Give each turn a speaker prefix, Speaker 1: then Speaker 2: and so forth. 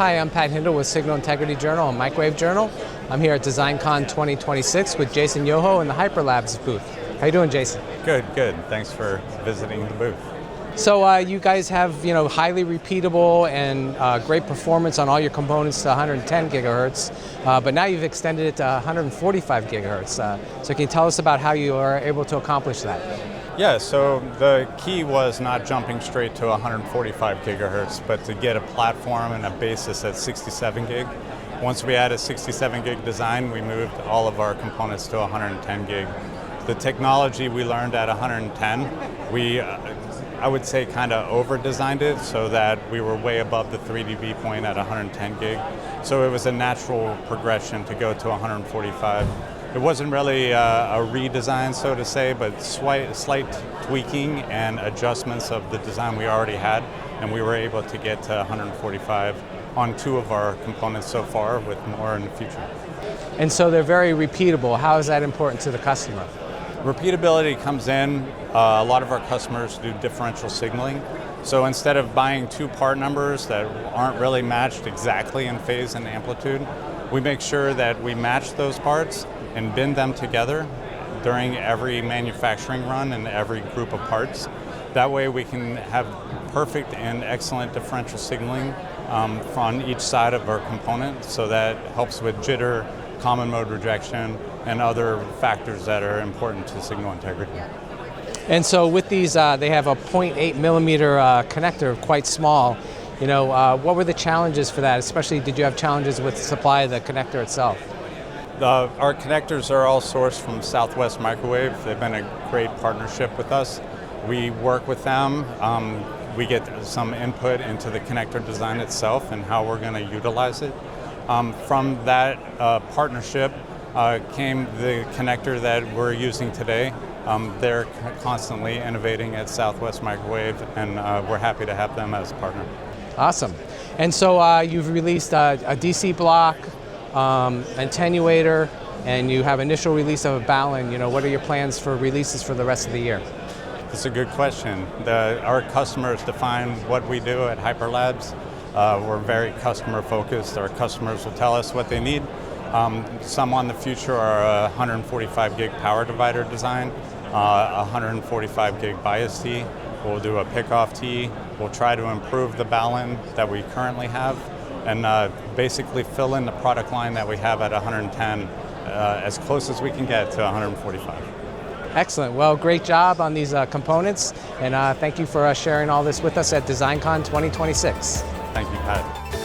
Speaker 1: Hi, I'm Pat Hindle with Signal Integrity Journal and Microwave Journal. I'm here at DesignCon 2026 with Jason Yoho in the HyperLabs booth. How you doing, Jason?
Speaker 2: Good, good. Thanks for visiting the booth.
Speaker 1: So you guys have, highly repeatable and great performance on all your components to 110 gigahertz, but now you've extended it to 145 gigahertz. So can you tell us about how you are able to accomplish that?
Speaker 2: Yeah, so the key was not jumping straight to 145 gigahertz, but to get a platform and a basis at 67 gig. Once we added 67 gig design, we moved all of our components to 110 gig. The technology we learned at 110, I would say kind of over-designed it so that we were way above the 3 dB point at 110 gig. So it was a natural progression to go to 145. It wasn't really a redesign, so to say, but slight tweaking and adjustments of the design we already had, and we were able to get to 145 on 2 of our components so far, with more in the future.
Speaker 1: And so they're very repeatable. How is that important to the customer?
Speaker 2: Repeatability comes in. A lot of our customers do differential signaling. So instead of buying 2 part numbers that aren't really matched exactly in phase and amplitude, we make sure that we match those parts and bin them together during every manufacturing run and every group of parts. That way we can have perfect and excellent differential signaling on each side of our component, so that helps with jitter, common mode rejection, and other factors that are important to signal integrity.
Speaker 1: And so with these, they have a 0.8 millimeter connector, quite small. What were the challenges for that? Especially, did you have challenges with the supply of the connector itself?
Speaker 2: Our connectors are all sourced from Southwest Microwave. They've been a great partnership with us. We work with them. We get some input into the connector design itself and how we're going to utilize it. From that partnership came the connector that we're using today. They're constantly innovating at Southwest Microwave, and we're happy to have them as a partner.
Speaker 1: Awesome. And so you've released a DC block, attenuator, and you have initial release of a balun. What are your plans for releases for the rest of the year?
Speaker 2: That's a good question. Our customers define what we do at HyperLabs. We're very customer focused. Our customers will tell us what they need. Some on the future are 145 gig power divider design, 145 gig bias T. We'll do a pickoff T. We'll try to improve the balun that we currently have, and basically fill in the product line that we have at 110 as close as we can get to 145.
Speaker 1: Excellent. Well, great job on these components, and thank you for sharing all this with us at DesignCon 2026.
Speaker 2: Thank you, Pat.